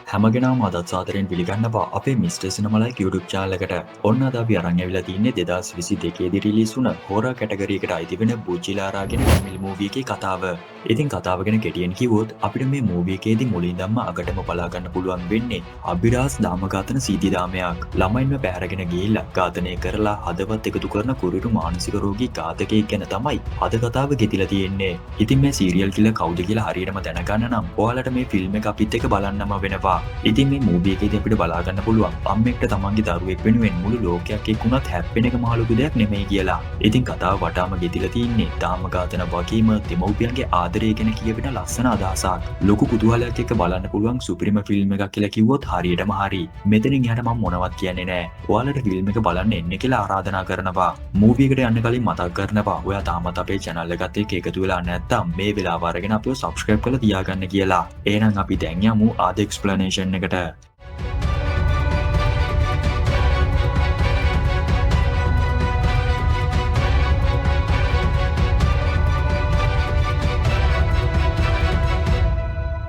හැමගෙනම අදත් සාදරයෙන් පිළිගන්නවා අපේ මිස්ටර් සිනමලයික් YouTube channel එකට. ඔන්න අද අපි අරන් ඇවිල්ලා තින්නේ 2022 දී රිලීස් වුණ හොරර් කැටගරි එකට අයිති වෙන බුචිලාරාගෙන ෆැමිලි මූවි එකේ කතාව. ඉතින් කතාව ගැන කෙටියෙන් කිව්වොත් අපිට මේ මූවි එකේදී මුලින් ඉඳන්ම අගටම බලා ගන්න පුළුවන් වෙන්නේ අබිරාස් දාමඝාතන සීති දාමයක්. ළමයින්ව පැහැරගෙන ගිහිල්ලා ඝාතනය කරලා හදවත් එකතු කරන කුරිරු මානසික රෝගී ඝාතකයෙක් ගැන තමයි අද කතාව ගෙතිලා තියෙන්නේ. ඉතින් මේ සීරියල් කිලර් කවුද කියලා හරියටම දැනගන්න නම් ඔයාලට මේ ෆිල්ම් එක අපිත් එක්ක බලන්නම වෙනවා. ඉතින් මේ මූවි එකේදී අපිට බලා ගන්න පුළුවන් අම්මෙක්ට තමන්ගේ දරුවෙක් වෙනුවෙන් මුළු ලෝකයක් එක්ුණත් හැප්පෙන එක මහ ලොකු දෙයක් නෙමෙයි කියලා. ඉතින් කතාව වටාම ගෙතිලා තින්නේ දාමඝාතන වගේම දෙමව්පියන්ගේ ආදරය ගැන කියවෙන ලස්සන අදහසක්. ලොකු කුතුහලයක් එක්ක බලන්න පුළුවන් සුපිරිම ෆිල්ම් එකක් කියලා කිව්වොත් හරියටම හරි. මෙතනින් එහාට මම මොනවත් කියන්නේ නැහැ. ඔයාලට ෆිල්ම් එක බලන්න එන්න කියලා ආරාධනා කරනවා. මූවි එකට යන්න කලින් මතක් කරනවා ඔයා තාමත් අපේ channel එකත් එක්ක එකතු වෙලා නැත්නම් මේ වෙලාව අරගෙන අපිව subscribe කරලා තියාගන්න කියලා. එහෙනම් අපි දැන් යමු ආද explanation එකට.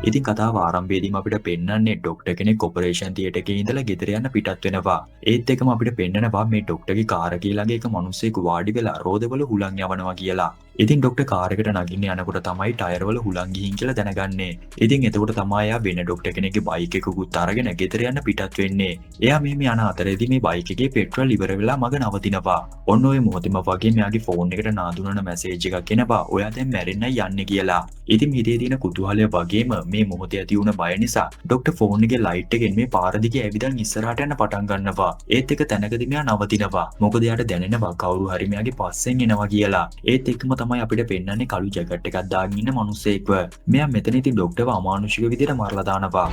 ඉතින් කතාව ආරම්භයේදීම අපිට පෙන්වන්නේ ડોක්ටර් කෙනෙක් ඔපරේෂන් තියටර් එකේ ඉඳලා ගෙදර යන්න පිටත් වෙනවා. ඒත් එකම අපිට පෙන්නනවා මේ ડોක්ටර්ගේ කාර් එකේ ළඟ එක මිනිස්සෙක් වාඩි වෙලා රෝදවල හුලං යවනවා කියලා. ඉතින් ડોක්ටර් කාර් එකට නගින්න යනකොට තමයි ටයර් වල හුලං ගිහින් කියලා දැනගන්නේ. ඉතින් එතකොට තමයි එයා වෙන ડોක්ටර් කෙනෙක්ගේ බයික් එකකුත් අරගෙන ගෙදර යන්න පිටත් වෙන්නේ. එයා මෙහෙම යන අතරේදී මේ බයික් එකේ පෙට්‍රල් ඉවර වෙලා මග නවතිනවා. ඔන්න ඔය මොහොතේම වගේ මෙයාගේ ෆෝන් එකට නාදුනන මැසේජ් එකක් එනවා. ඔයා දැන් මැරෙන්නයි යන්නේ කියලා. ඉතින් හිතේ තියෙන කුතුහලය වගේම මේ මොහොතේ ඇති වුණ බය නිසා ડોක්ටර් ෆෝන් එකේ ලයිට් එකෙන් මේ පාර දිගේ ඇවිදන් ඉස්සරහට යන්න පටන් ගන්නවා. ඒත් එක තැනකදී මෙයා නවතිනවා. මොකද එයාට දැනෙනවා කවුරු හරි මෙයාගේ පස්සෙන් එනවා කියලා. ඒත් එක්කම තමයි අපිට පෙන්වන්නේ කළු ජැකට් එකක් දාගෙන ඉන්න මිනිස්සෙක්ව. මෙයා මෙතන ඉතින් ડોක්ටර්ව අමානුෂික විදිහට මරලා දානවා.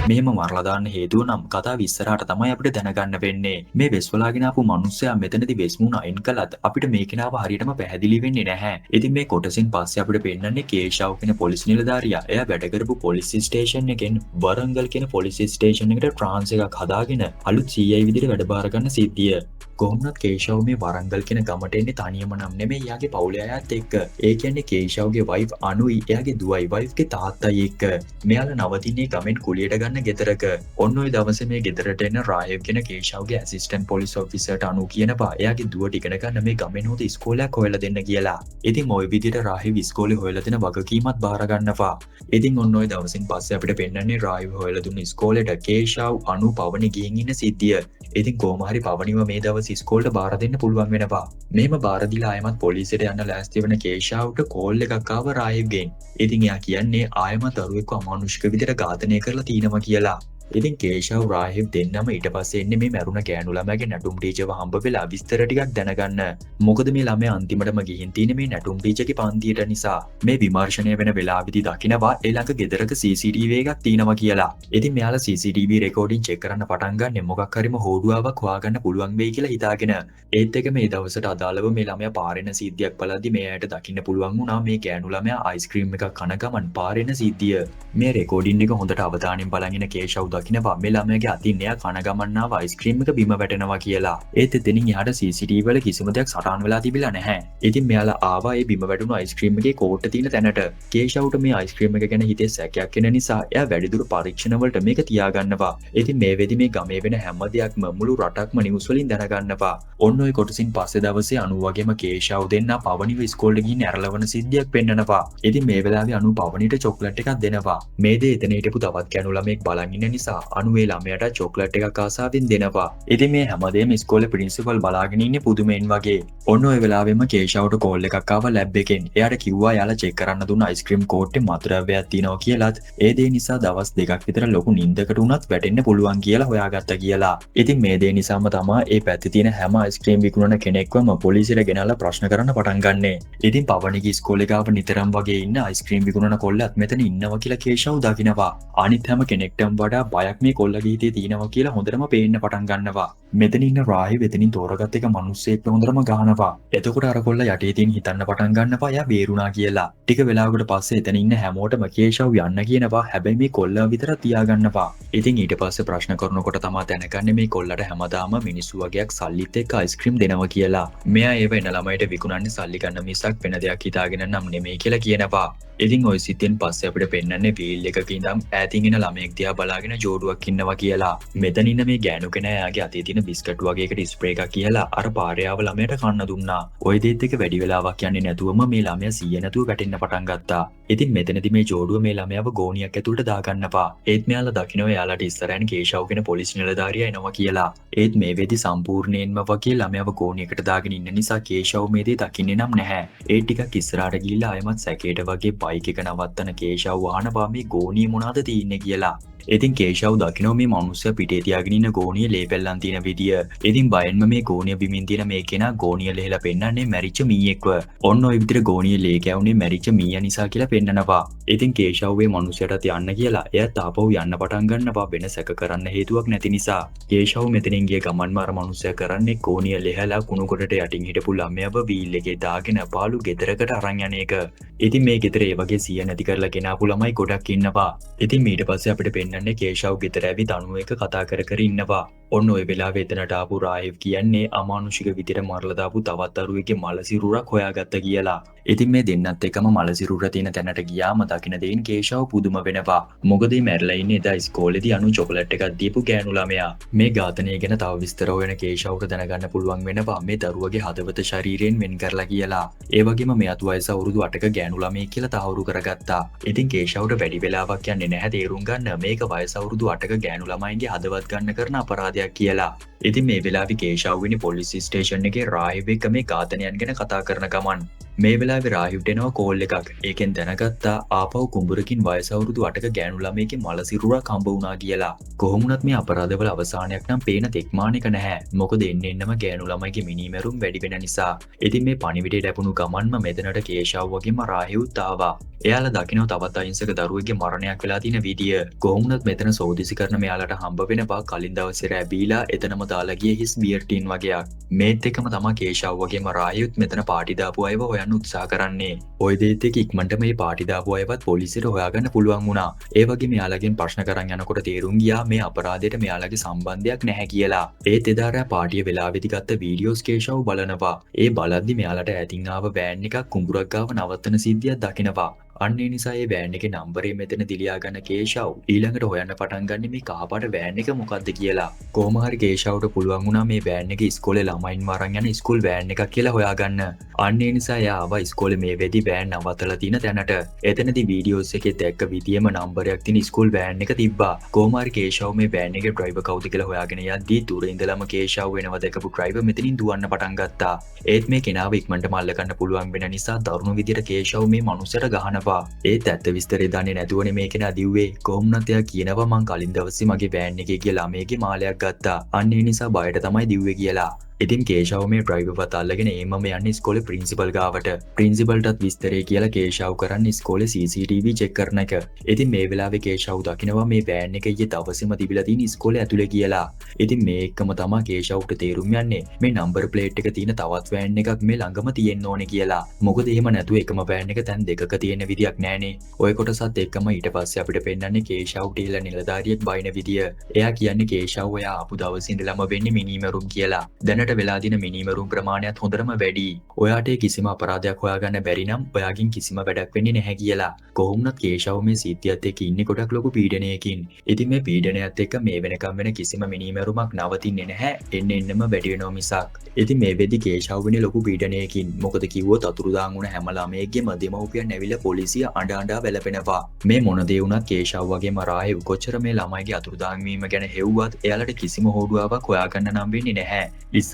මෙහෙම මරලා දාන්න හේතුව නම් කතාව ඉස්සරහට තමයි අපිට දැනගන්න වෙන්නේ. මේ වෙස් වලාගෙන ආපු මිනිස්සයා මෙතනදී වෙස් මුණ අයින් කළත් අපිට මේ කෙනාව හරියටම පැහැදිලි වෙන්නේ නැහැ. ඉතින් මේ කොටසින් පස්සේ අපිට පෙන්වන්නේ කේෂාව් කියන පොලිස් නිලධාරියා. එයා වැඩ කරපු පොලිස් ස්ටේෂන් එකෙන් වරංගල් කියන පොලිස් ස්ටේෂන් එකට ට්‍රාන්ස් එකක් හදාගෙන අලුත් CI විදිහට වැඩ බාර ගන්න සිද්ධිය. කොහොමවත් කේෂාව් මේ වරංගල් කියන ගමට එන්නේ තනියම නම් නෙමෙයි එයාගේ පවුලේ අයත් එක්ක. ඒ කියන්නේ කේෂාව්ගේ වයිෆ් අනුයි එයාගේ දුවයි වයිෆ්ගේ තාත්තයි එක්ක. මෙයාලා නවතින්නේ ගමෙන් කුලියට ගන්න ගෙදරක. ඔන්න ඔය දවසේ මේ ගෙදරට එන රායව් කියන කේෂාව්ගේ ඇසිස්ටන්ට් පොලිස් ඔෆිසර්ට අනු කියනවා එයාගේ දුවට ඉගෙන ගන්න මේ ගමෙන් හොද ඉස්කෝලයක් හොයලා දෙන්න කියලා. ඉතින් ওই විදිහට රාහිව් ඉස්කෝලේ හොයලා දෙන වගකීමත් බාර ගන්නවා. ඉතින් ඔන්න ඔය දවසින් පස්සේ අපිට පෙන්වන්නේ රාහිව් හොයලා දුන්න ඉස්කෝලේට කේෂාව් අනු පවනි ගිහින් ඉන්න සිද්ධිය. ඉතින් කොහොම හරි පවනිව මේ දවස් ඉස්කෝලේට බාර දෙන්න පුළුවන් වෙනවා. මෙහෙම බාර දීලා ආයමත් පොලිසියට යන්න ලෑස්ති වෙන කේෂාව්ට කෝල් එකක් ආව රාහිව්ගෙන්. ඉතින් එයා කියන්නේ ආයමත් දරුවෙක්ව අමානුෂික විදිහට ඝාතනය කරලා තිනවා කියලා. ඉතින් කේෂාව් රාහිව් දෙන්නම ඊට පස්සේ එන්නේ මේ මැරුණ ගෑනු ළමයාගේ නැටුම් ටීචර්ව හම්බ වෙලා විස්තර ටිකක් දැනගන්න. මොකද මේ ළමයා අන්තිමටම ගිහින් තියෙන්නේ මේ නැටුම් ටීචර්ගේ පන්තියට නිසා. මේ විමර්ශනය වෙන වෙලාවෙදි දකිනවා ඒ ළඟ ගෙදරක CCTV එකක් තියෙනවා කියලා. ඉතින් මෙයාලා CCTV රෙකෝඩින් චෙක් කරන්න පටන් ගන්න මොකක් හරිම හොඩුවාවක් හොයාගන්න පුළුවන් වෙයි කියලා හිතාගෙන. ඒත් එක මේ දවසට අදාළව මේ ළමයා පාරෙන සිද්ධියක් බලද්දි මේ ඇයට දකින්න පුළුවන් වුණා මේ ගෑනු ළමයා අයිස්ක්‍රීම් එකක් කන ගමන් පාරෙන සිද්ධිය. මේ රෙකෝඩින් එක හොඳට අවධානයෙන් බලන් ඉන කේෂව් දකිනවා මේ ළමයාගේ අතින් එයා කන ගමන් ආව අයිස්ක්‍රීම් එක බිම වැටෙනවා කියලා. ඒත් එතනින් එහාට CCTV වල කිසිම දෙයක් සටහන් වෙලා තිබිලා නැහැ. ඉතින් මෙයාලා ආවා ඒ බිම වැටුණු අයිස්ක්‍රීම් එකේ කෝට්ට තියෙන තැනට. කේෂව්ට මේ අයිස්ක්‍රීම් එක ගැන හිතේ සැකයක් එන නිසා එයා වැඩිදුර පරීක්ෂණ වලට මේක තියාගන්නවා. ඉතින් මේ වෙදි මේ ගමේ වෙන හැම දෙයක්ම මුළු රටක්ම නිවුස් වලින් දැනගන්නවා. ඔන්න ඔය කොටසින් පස්සේ දවසේ අනු වගේම කේෂව් දෙන්නා පවනිව ඉස්කෝලේ ගිහින් ඇරලවන සිද්ධියක් පෙන්නනවා. ඉතින් මේ වෙලාවේ අනු පවනිට චොක්ලට් එකක් දෙනවා. මේ දේ එතන හිටපු තවත් කැනු ළමෙක් බලන් ඉන්න නිසා අනු ඒ ළමයාට චොක්ලට් එකක් ආසාවෙන් දෙනවා. ඉතින් මේ හැමදේම ඉස්කෝලේ ප්‍රින්සිපල් බලාගෙන ඉන්නේ පුදුමෙන් වගේ. ඔන්න ඔය වෙලාවෙම කේෂව්ට කෝල් එකක් ආවා ලැබ් එකෙන්. එයාට කිව්වා යාලා චෙක් කරන්න දුන්න අයිස්ක්‍රීම් කෝට්ටේ මත්ද්‍රව්‍යයක් තියෙනවා කියලාත් ඒ දේ නිසා දවස් දෙකක් විතර ලොකු නිින්දකට උනත් වැටෙන්න පුළුවන් කියලා හොයාගත්තා කියලා. ඉතින් මේ දේ නිසාම තමයි ඒ පැත්තේ තියෙන හැම අයිස්ක්‍රීම් විකුණන කෙනෙක්වම පොලිසියට ගෙනල්ලා ප්‍රශ්න කරන්න පටන් ගන්නෙ. ඉතින් පවනිගේ ඉස්කෝලේ ගාව නිතරම වගේ ඉන්න අයිස්ක්‍රීම් විකුණන කොල්ලත් මෙතන ඉන්නවා කියලා කේෂව් දකිනවා. අනිත් හැම කෙනෙක්ටම වඩා බයක් මේ කොල්ලගේ හිතේ තියෙනවා කියලා හොඳටම පේන්න පටන් ගන්නවා. මෙතන ඉන්න රාහි වෙතනින් තෝරගත් එක මිනිස්සෙක් හොඳටම ගහනවා. එතකොට අර කොල්ල යටේ තියෙන හිතන්න පටන් ගන්නවා එයා බේරුණා කියලා. ටික වෙලාවකට පස්සේ එතන ඉන්න හැමෝටම කේෂව් යන්න කියනවා. හැබැයි මේ කොල්ලා විතර තියාගන්නවා. ඉතින් ඊට පස්සේ ප්‍රශ්න කරනකොට තමයි දැනගන්නේ මේ කොල්ලට හැමදාම මිනිස්සු වගේක් සල්ලිත් එක්ක අයිස්ක්‍රීම් දෙනවා කියලා. මෙයා ඒව එන ළමයිට විකුණන්නේ සල්ලි ගන්න මිසක් වෙන දෙයක් හිතාගෙන නම් නෙමෙයි කියලා කියනවා. ඉතින් ওই සිතෙන් පස්සේ අපිට පෙන්වන්නේ වීල් එකක ඉඳන් ඈතින් එන ළමයෙක් දිහා බලාගෙන ජෝඩුවක් ඉන්නවා කියලා. මෙතන ඉන්න මේ ගෑනු කෙනා එයාගේ අතේ තියෙන බිස්කට් වගේ එකට ස්ප්‍රේ එකක් කියලා අර පාරේ ආව ළමයට කන්න දුන්නා. ওই දෙයත් එක වැඩි වෙලාවක් යන්නේ නැතුවම මේ ළමයා සීය නැතුව වැටෙන්න පටන් ගත්තා. ඉතින් මෙතනදී මේ ජෝඩුව මේ ළමයාව ගෝණියක් ඇතුළට දාගන්නවා. ඒත් මෙයාලා දකින්න එයාලට ඉස්සරහින් කේෂව් කියන පොලිස් නිලධාරියා එනවා කියලා. ඒත් මේ වෙදි සම්පූර්ණයෙන්ම වගේ ළමයාව ගෝණියකට දාගෙන ඉන්න නිසා කේෂව් මේ දේ දකින්නේ නම් නැහැ. ඒ ටිකක් ඉස්සරහට ගිහිල්ලා ආයමත් සැකේට වගේ බයික් එක නවත්තන කේෂව් වහනවා මේ ගෝණිය මොනවද තියෙන්නේ කියලා. ඉතින් කේෂව් දකින්න මේ මිනිස්සයා පිටේ තියාගෙන ඉන්න ගෝණිය ලේපෙල්ලන් තියෙන විදිය. ඉතින් බයෙන්ම මේ ගෝණිය බිමින් තියෙන මේ කෙනා ගෝණිය ලෙහලා පෙන්නන්නේ මැරිච්ච මීයෙක්ව. ඔන්න ඔය විදිහට ගෝණිය ලේ කැවුනේ මැරිච්ච මීයා නිසා කියලා පෙන්නනවා. ඉතින් කේෂව් මේ මිනිස්සයාට යන්න කියලා එයාත් ආපහු යන්න පටන් ගන්නවා වෙන සැක කරන්න හේතුවක් නැති නිසා. කේෂව් මෙතනින් ගිය ගමන්ම අර මිනිස්සයා කරන්නේ ගෝණිය ලෙහලා කුණු කොටට යටින් හිටපු ළමයාව වීල් එකේ දාගෙන පාළු ගෙදරකට අරන් යන එක. ඉතින් මේ ගෙදර ඒ වගේ සිය නැති කරලා ගෙනාපු ළමයි ගොඩක් ඉන්නවා. ඉතින් ඊට පස්සේ අපිට පෙන්වන්නේ කේෂව් ගෙදර ඇවිත් අනු එක කතා කර කර ඉන්නවා. ඔන්න ඔය වෙලාවේ එතනට ආපු රාහිව් කියන්නේ අමානුෂික විදිහට මරලා දාපු තවත් දරුවෙක්ගේ මල සිරුරක් හොයාගත්ත කියලා. ඉතින් මේ දෙන්නත් එකම මල සිරුර තියෙන තැනට ගියාම දකින්න දෙයින් කේෂව් පුදුම වෙනවා. මොකද මේ මැරිලා ඉන්නේ එදා ඉස්කෝලේදී අනු චොකලට් එකක් දීපු ගෑනු ළමයා. මේ ඝාතනය ගැන තව විස්තර හොයන කේෂව්ට දැනගන්න පුළුවන් වෙනවා මේ දරුවගේ හදවත ශරීරයෙන් වෙන් කරලා කියලා. ඒ වගේම මෙයාත් වයස අවුරුදු 8ක ගෑනු ළමයෙක් කියලා තහවුරු කරගත්තා. ඉතින් කේෂව්ට වැඩි වෙලාවක් යන්නේ නැහැ තේරුම් ගන්න මේක වයස අවුරුදු 8ක ගෑනු ළමයින්ගේ හදවත් ගන්න කරන අපරාධයක් කියලා. ඉතින් මේ වෙලාවේ කේෂව් වෙනි පොලිස් ස්ටේෂන් එකේ රාහිව් එක්ක මේ ඝාතනයන් ගැන කතා කරන ගමන් මේ වෙලාවේ රාහිව්ට එනවා කෝල් එකක්. ඒකෙන් දැනගත්තා ආපහු කුඹුරකින් වයස අවුරුදු 8ක ගෑනු ළමයෙක්ගේ මල සිරුරක් හම්බ වුණා කියලා. කොහොමුණත් මේ අපරාධවල අවසානයක් නම් පේන තෙක්මානික නැහැ. මොකද එන්නෙම ගෑනු ළමයිගේ මිනිමෙරුම් වැඩි වෙන නිසා. ඉතින් මේ පණිවිඩය ලැබුණු ගමන්ම මෙතනට කේෂව් වගේම රාහිව්ත් ආවා. එයාලා දකින්න තවත් අහිංසක දරුවෙක්ගේ මරණයක් වෙලා තියෙන විදිය. කොහොමුණත් මෙතන සෝදිසි කරන මෙයාලට හම්බ වෙනවා කලින් දවසේ රෑ බීලා එතනම දාලා ගිය හිස් බියර් ටින් වගේක්. මේත් එක්කම තමයි කේෂව් වගේම රාහිව්ත් මෙතන පාටි දාපු අයව හොයන්න උත්සාහ කරන්නේ. ওই දෙයත් එක්ක ඉක්මනට මේ පාටි දාපු අයවත් පොලිසියට හොයාගන්න පුළුවන් වුණා. ඒ වගේ මෙයාලගෙන් ප්‍රශ්න කරන් යනකොට තේරුම් ගියා මේ අපරාධයට මෙයාලගේ සම්බන්ධයක් නැහැ කියලා. ඒත් එදා රෑ පාටිය වෙලාවෙදි ගත්ත වීඩියෝස් කේෂව් බලනවා. ඒ බලද්දි මෙයාලට ඈතින් ආව වෑන් එකක් කුඹුරක් ගාව නවත්තන සිද්ධියක් දකිනවා. අන්න ඒ නිසා ඒ වෑන් එකේ නම්බරේ මෙතන දිලියා ගන්න කේෂව් ඊළඟට හොයන්න පටන් ගන්න මේ කහපාට වෑන් එක මොකද්ද කියලා. කොහොම හරි කේෂව්ට පුළුවන් වුණා මේ වෑන් එක ඉස්කෝලේ ළමයින්ව අරන් යන ඉස්කෝල් වෑන් එකක් කියලා හොයාගන්න. අන්න ඒ නිසා එයා ආවා ඉස්කෝලේ මේ වෙදි වෑන් නවත්තලා තියෙන තැනට. එතනදී වීඩියෝස් එකේ දැක්ක විදියම නම්බරයක් තියෙන ඉස්කෝල් වෑන් එක තිබ්බා. කොහොම හරි කේෂව් මේ වෑන් එකේ ඩ්‍රයිවර් කවුද කියලා හොයාගෙන යද්දී දුර ඉඳලම කේෂව් වෙනව දැකපු ඩ්‍රයිවර් මෙතනින් දුවන්න පටන් ගත්තා. ඒත් මේ කෙනාව ඉක්මනට මල්ල ගන්න පුළුවන් වෙන නිසා දරුණු විදියට කේෂව් මේ මනුස්සයට ගහනවා. ඒත් විස්තරේ දන්නේ නැතුවනේ මේ කෙනා දිව්වේ. කොහොමුණත් එයා කියනවා මං කලින් දවසේ මගේ වෑන් එකේ ගිය ළමයේගේ මාලයක් ගත්තා. අන්න ඒ නිසා බයට තමයි දිව්වේ කියලා. ඉතින් කේෂව් මේ ඩ්‍රයිවර්වත් අල්ලගෙන එමම යන්නේ ඉස්කෝලේ ප්‍රින්සිපල් ගාවට. ප්‍රින්සිපල්ටත් විස්තරේ කියලා කේෂව් කරන්නේ ඉස්කෝලේ CCTV චෙක් කරන එක. ඉතින් මේ වෙලාවේ කේෂව් දකිනවා මේ වෑන් එක ඊයේ දවසේම තිබිලා තියෙන ඉස්කෝලේ ඇතුලේ කියලා. ඉතින් මේ එක්කම තමයි කේෂව්ට තේරුම් යන්නේ මේ නම්බර් ප්ලේට් එක තියෙන තවත් වෑන් එකක් මේ ළඟම තියෙන්න ඕනේ කියලා. මොකද එහෙම නැතුව එකම වෑන් එක තැන් දෙකක තියෙන විදියක් නැහනේ. ඔය කොටසත් එක්කම ඊට පස්සේ අපිට පෙන්වන්නේ කේෂව්ට ඉල්ල නිලධාරියෙක් බයින විදිය. එයා කියන්නේ කේෂව් ඔයා ආපු දවසේ ඉඳලම වෙන්නේ මිනිමරුම් කියලා. දැනට වෙලා දින මිනිමරුම් ප්‍රමාණයත් හොඳටම වැඩි. ඔයාට කිසිම අපරාධයක් හොයාගන්න බැරි නම් ඔයාගෙන් කිසිම වැඩක් වෙන්නේ නැහැ කියලා. කොහොමුණත් කේෂව් මේ සිද්ධියත් එක්ක ඉන්නේ ගොඩක් ලොකු පීඩනයකින්. ඉතින් මේ පීඩනයත් එක්ක මේ වෙනකම් වෙන කිසිම මිනිමරුමක් නවතින්නේ නැහැ. එන්නෙම වැඩි වෙනවා මිසක්. ඉතින් මේ වෙද්දි කේෂව් වෙන්නේ ලොකු පීඩනයකින්. මොකද කිව්වොත් අතුරුදාන් වුණ හැම ළමයෙක්ගේම දෙමව්පියන් ඇවිල්ලා පොලිසිය අඬ අඬා වැළපෙනවා. මේ මොන දේ වුණත් කේෂව් වගේම රාහිව් කොච්චර මේ ළමයිගේ අතුරුදාන් වීම ගැන හෙව්වත් එයාලට කිසිම හොඩුවාවක් හොයාගන්න නම් වෙන්නේ නැහැ.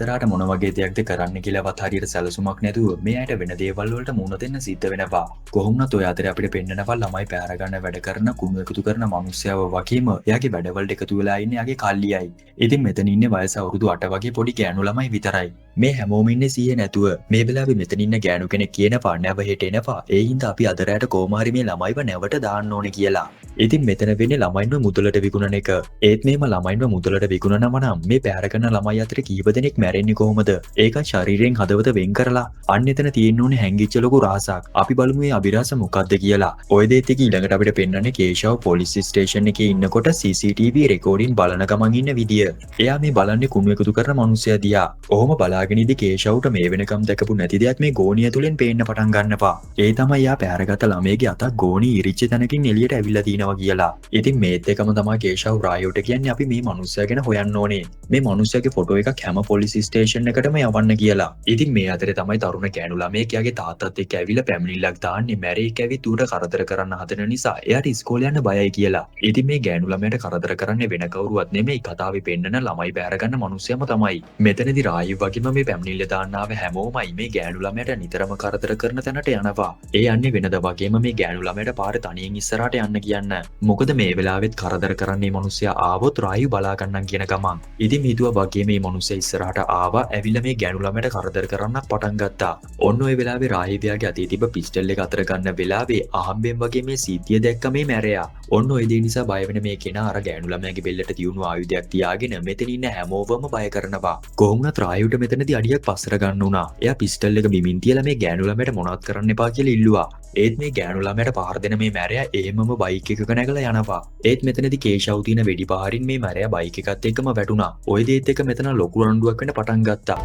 ඉස්සරහට මොන වගේ දෙයක්ද කරන්න කියලාවත් හරියට සැලසුමක් නැතුව මේ අයට වෙන දේවල් වලට මුහුණ දෙන්න සිද්ධ වෙනවා. කොහොමුණත් ඔය අතරේ අපිට පෙන්නනවා ළමයි පැහැර ගන්න වැඩ කරන කුණු එකතු කරන මිනිස්සයව වගේම එයාගේ වැඩවලට එකතු වෙලා ඉන්නේ එයාගේ කල්ලියයි. ඉතින් මෙතන ඉන්නේ වයස අවුරුදු 8 වගේ පොඩි ගෑනු ළමයි විතරයි. මේ හැමෝම ඉන්නේ සීයේ නැතුව. මේ වෙලාවේ මෙතන ඉන්න ගෑනු කෙනෙක් කියනවා නැව හෙට එනවා. ඒ හින්දා අපි අද රැට කොහොම හරි මේ ළමයිව නැවට දාන්න ඕනේ කියලා. ඉතින් මෙතන වෙන්නේ ළමයින්ව මුදලට විකුණන එක. ඒත් මේම ළමයින්ව මුදලට විකුණනම නම් මේ පැහැර කරන ළමයි අතර කීප දෙනෙක් මැරෙන්නේ කොහොමද? ඒක ශරීරයෙන් හදවත වෙන් කරලා අන්න එතන තියෙන්න ඕනේ හැංගිච්ච ලොකු රහසක්. අපි බලමු මේ අභිරහස මොකක්ද කියලා. ඔය දේත් එක ඊළඟට අපිට පෙන්වන්නේ කේෂව පොලිස් ස්ටේෂන් එකේ ඉන්නකොට CCTV රෙකෝඩින් බලන ගමන් ඉන්න විදිය. එයා මේ බලන්නේ කුණු එකතු කරන මිනිස්සයා දිහා. ඔහොම බලාගෙන ඉදි කේෂවුට මේ වෙනකම් දැකපු නැති දෙයක් මේ ගෝණිය තුලින් පේන්න පටන් ගන්නවා. ඒ තමයි යා පැහැරගත ළමයේගේ අතක් ගෝණී ඉරිච්ච තැනකින් එළියට ඇවිල්ලා තිනවා කියලා. ඉතින් මේත් එකම තමයි කේෂව රායෝට කියන්නේ අපි මේ මිනිස්සයා ගැන හොයන්න ඕනේ. මේ මිනිස්සයාගේ ෆොටෝ එකක් හැම පොලිස් ස්ටේෂන් එකටම යවන්න කියලා. ඉතින් මේ අතරේ තමයි තරුණ ගෑනු ළමයෙක් යාගේ තාත්තත් එක්ක ඇවිල්ලා පැමිණිල්ලක් දාන්නේ මැරේක් ඇවිත් ඌට කරදර කරන්න හදන නිසා එයාට ඉස්කෝලේ යන්න බයයි කියලා. ඉතින් මේ ගෑනු ළමයාට කරදර කරන්නේ වෙන කවුරුවත් නෙමෙයි කතාවේ පෙන්නන ළමයි බැහැර ගන්න මිනිස්සයම තමයි. මෙතනදී රායු වගේම මේ පැමිණිල්ල දාන්න ආව හැමෝමයි මේ ගෑනු ළමයාට නිතරම කරදර කරන තැනට යනවා. ඒ යන්නේ වෙනද වගේම මේ ගෑනු ළමයාට පාරේ තනියෙන් ඉස්සරහට යන්න කියන්න. මොකද මේ වෙලාවෙත් කරදර කරන්නේ මිනිස්සයා ආවොත් රායු බලා ගන්නම් කියන ගමන්. ඉතින් හිතුවා වගේ මේ මිනිස්සයා ඉස්සරහට ආවා ඇවිල්ලා මේ ගෑනු ළමයාට කරදර කරන්න පටන් ගත්තා. ඔන්න ඔය වෙලාවේ රාහිවියාගේ අතේ තිබ්බ පිස්ටල් එක අතර ගන්න වෙලාවේ අහම්බෙන් වගේ මේ සීතිය දැක්ක මේ මැරයා. ඔන්න ඔය දේ නිසා බය වෙන මේ කෙනා අර ගෑනු ළමයාගේ බෙල්ලට තියුණු ආයුධයක් තියාගෙන මෙතන ඉන්න හැමෝවම බය කරනවා. කොහොමුණත් රායුට මෙතනදී අඩියක් පස්සර ගන්න උනා. එයා පිස්ටල් එක බිමින් තියලා මේ ගෑනු ළමයාට මොනවත් කරන්න එපා කියලා ඉල්ලුවා. ඒත් මේ ගෑනු ළමයාට පාර දෙන මේ මැරයා එහෙමම බයික් එකක නැගලා යනවා. ඒත් මෙතනදී කේෂව් තියෙන වෙඩි පහරින් මේ මැරයා බයික් එකත් එක්කම වැටුණා. ඔය දේත් එක මෙතන ලොකු රණ්ඩුවක් වෙන්න පටන් ගත්තා.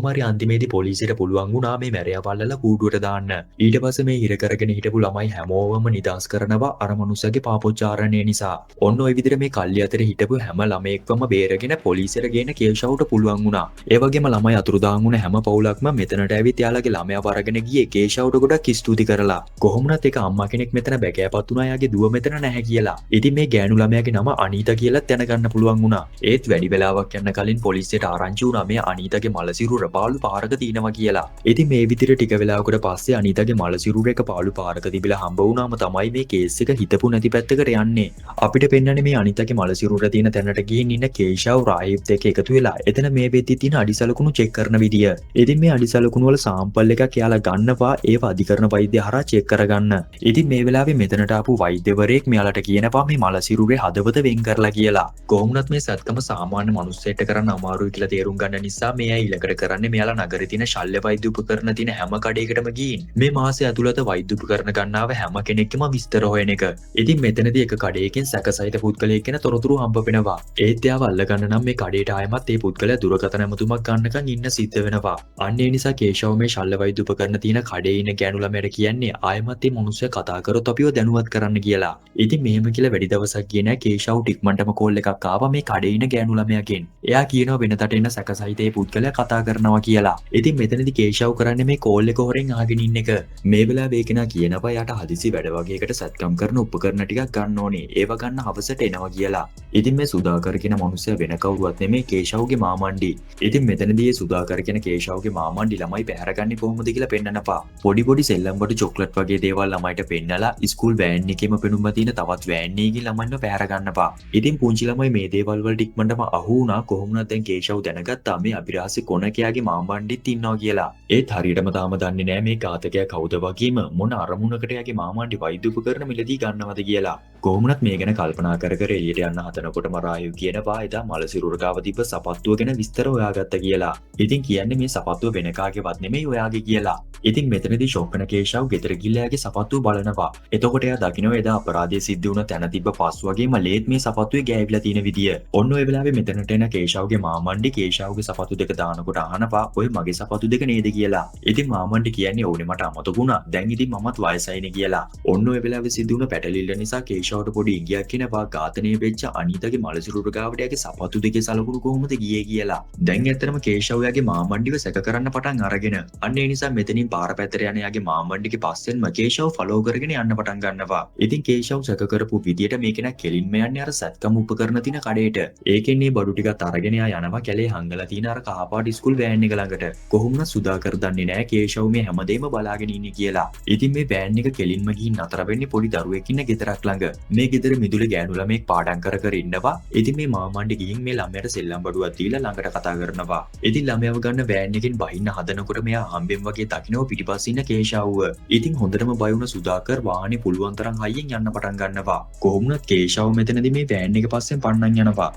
කොහොමරි අන්තිමේදී පොලිසියට පුළුවන් වුණා මේ මැරයා පල්ලලා කූඩුවට දාන්න. ඊට පස්සේ මේ හිර කරගෙන හිටපු ළමයි හැමෝවම නිදාස් කරනවා අර මනුස්සයාගේ පාපොච්චාරණය නිසා. ඔන්න ඔය විදිහට මේ කල්ලි අතරේ හිටපු හැම ළමයෙක්වම බේරගෙන පොලිසියට ගේන්න කේෂවුට පුළුවන් වුණා. ඒ වගේම ළමයි අතුරුදහන් වුණ හැම පවුලක්ම මෙතනට ඇවිත් යාළගේ ළමයාව අරගෙන ගියේ කේෂවුට ගොඩක් ස්තුති කරලා. කොහොමුණත් ඒක අම්මා කෙනෙක් මෙතන බැකෑපත් වුණා යාගේ දුව මෙතන නැහැ කියලා. ඉතින් මේ ගෑනු ළමයාගේ නම අනීතා කියලා දැනගන්න පුළුවන් වුණා. ඒත් වැඩි වෙලාවක් යන්න කලින් පොලිසියට ආරංචි වුණා මේ අනීතාගේ මලසිරුර පාළු පාරක තියෙනවා කියලා. ඉතින් මේ විදිහට ටික වෙලාවකට පස්සේ අනීතාගේ මලසිරුර එක පාළු පාරක තිබිලා හම්බ වුණාම තමයි මේ කේස් එක හිතපු නැති පැත්තකට යන්නේ. අපිට පෙන්වන්නේ මේ අනීතාගේ මලසිරුර තියෙන තැනට ගිහින් ඉන්න කේෂව් රාහිබ් දෙක එකතු වෙලා එතන මේ වෙද්දි තියෙන අඩිසලකුණු චෙක් කරන විදිය. ඉතින් මේ අඩිසලකුණු වල සාම්පල් එකක් යාලා ගන්නවා ඒව අධිකරණ වෛද්‍ය හරහා චෙක් කරගන්න. ඉතින් මේ වෙලාවේ මෙතනට ආපු වෛද්‍යවරයෙක් මෙයාලට කියනවා මේ මලසිරුරේ හදවත වෙන් කරලා කියලා. කොහොමුණත් මේ සත්කම සාමාන්‍ය මිනිස්සෙක්ට කරන්න අමාරුයි කියලා තේරුම් ගන්න නිසා මෙයා ඊළඟට කරන්නේ මෙයාලා නගරේ තියෙන ශල්‍ය වෛද්‍ය උපකරණ තියෙන හැම කඩේකටම ගිහින් මේ මාසය ඇතුළත වෛද්‍ය උපකරණ ගන්නව හැම කෙනෙක්ම විස්තර හොයන එක. ඉතින් මෙතනදී එක කඩේකින් සැකසහිත පුද්ගලයෙක් ගැන තොරතුරු හම්බ වෙනවා. ඒත් එයාව අල්ලගන්න නම් මේ කඩේට ආයමත් ඒ පුද්ගලයා දුරකථන ඇමතුමක් ගන්නකන් ඉන්න සිද්ධ වෙනවා. අන්න ඒ නිසා කේෂව මේ ශල්‍ය වෛද්‍ය උපකරණ තියෙන කඩේ ඉන්න ගෑනු ළමයට කියන්නේ ආයමත් මේ මිනිස්සයා කතා කරොත් අපිව දැනුවත් කරන්න කියලා. ඉතින් මෙහෙම කියලා වැඩි දවසක් ගියේ නැහැ කේෂව ටික්මන්ටම කෝල් එකක් ආවා මේ කඩේ ඉන්න ගෑනු ළමයාගෙන්. එයා කියනවා වෙනතට එන සැකසහිත ඒ පුද්ගලයා කතා කරනවා කියලා. ඉතින් මෙතනදී කේෂව් කරන්නේ මේ කෝල් එක හොරෙන් අහගෙන ඉන්න එක. මේ වෙලාවේ කෙනා කියනවා යාට හදිසි වැඩ වගේකට සත්කම් කරන උපකරණ ටිකක් ගන්න ඕනේ. ඒව ගන්න හවසට එනවා කියලා. ඉතින් මේ සුදාකර කියන මිනිස්සයා වෙන කවුරුවත් නෙමේ කේෂව්ගේ මාමණ්ඩි. ඉතින් මෙතනදී මේ සුදාකර කියන කේෂව්ගේ මාමණ්ඩි ළමයි පැහැරගන්නේ කොහොමද කියලා පෙන්නනපා. පොඩි පොඩි සෙල්ලම් වලට චොක්ලට් වගේ දේවල් ළමයිට පෙන්නලා ඉස්කූල් වෑන් එකේම පෙනුම තියෙන තවත් වෑන් එකකින් ළමයින්ව පැහැරගන්නපා. ඉතින් පුංචි ළමයි මේ දේවල් වලට ඉක්මනටම අහු වුණා. කොහොමුණත් දැන් කේෂව් දැනගත්තා මේ අභිරහසේ කොනකයාගේ මාමණ්ඩිත් ඉන්නවා කියලා. ඒත් හරියටම තාම දන්නේ නැහැ මේ ඝාතකයා කවුද වගේම මොන අරමුණකට යාගේ මාමණ්ඩි වෛද්‍ය උපකරණ මිලදී ගන්නවද කියලා. කොහොමුණත් මේ ගැන කල්පනා කර කර එළියට යන්න හදනකොටම රායු කියනවා එදා මලසිරුර ගාව තිබ්බ සපත්තුව ගැන විස්තර හොයාගත්ත කියලා. ඉතින් කියන්නේ මේ සපත්තුව වෙන කාගේවත් නෙමෙයි ඔයාගේ කියලා. ඉතින් මෙතනදී ෂොක් වෙන කේෂව් ගෙදර ගිහලා යාගේ සපත්තුව බලනවා. එතකොට එයා දකිනවා එදා අපරාධය සිද්ධ වුණ තැන තිබ්බ පස් වගේම ලේත් මේ සපත්තුවේ ගෑවිලා තියෙන විදිය. ඔන්න ඔය වෙලාවේ මෙතනට එන කේෂව්ගේ මාමණ්ඩි කේෂව්ගේ සපත්තු දෙක දානකොට අහනවා ඔය මගේ සපත්තු දෙක නේද කියලා. ඉතින් මාමණ්ඩි කියන්නේ ඕනේ මට අමතක වුණා. දැන් ඉතින් මමත් වයසයිනේ කියලා. ඔන්න ඔය වෙලාවේ සිද්ධ වුණ පැටලිල්ල නිසා කේෂව් කේෂාවට පොඩි ඉඟියක් කියනවා ඝාතනය වෙච්ච අනීතගේ මලසිරුර ගාවට යගේ සපත්තු දෙකේ සලකුණු කොහොමද ගියේ කියලා. දැන් ඇත්තටම කේෂාව යාගේ මාමණ්ඩිව සැක කරන්න පටන් අරගෙන අන්න ඒ නිසා මෙතනින් පාර පැත්තට යන යාගේ මාමණ්ඩිගේ පස්සෙන්ම කේෂාව ෆලෝ කරගෙන යන්න පටන් ගන්නවා. ඉතින් කේෂාව සැක කරපු විදියට මේක නා කෙලින්ම යන්නේ අර සත්කම් උපකරණ තියෙන කඩේට. ඒකෙන් මේ බඩු ටිකත් අරගෙන යනවා කැලේ හංගලා තියෙන අර කහපාට ස්කූල් වෑන් එක ළඟට. කොහොමද සුදාකර දන්නේ නැහැ කේෂාව මේ හැමදේම බලාගෙන ඉන්නේ කියලා. ඉතින් මේ වෑන් එක කෙලින්ම ගිහින් නතර වෙන්නේ පොඩි දරුවෙක් ඉන්න ගෙදරක් ළඟ. මේ ගෙදර මිදුලේ ගෑනු ළමෙක් පාඩම් කර ඉන්නවා. ඉතින් මේ මාමණ්ඩි ගිහින් මේ ළමයාට සෙල්ලම් බඩුවක් දීලා ළඟට කතා කරනවා. ඉතින් ළමයාව ගන්න වෑන් එකෙන් බහින්න හදනකොට මෙයා හම්බෙන් වගේ දකින්නව පිටිපස්සේ ඉන්න කේෂාවව. ඉතින් හොඳටම බය වුණ සුදාකර් වාහනේ පුළුවන් තරම් හයියෙන් යන්න පටන් ගන්නවා. කොහොමුණත් කේෂාව මෙතනදී මේ වෑන් එක පස්සෙන් පන්නන් යනවා.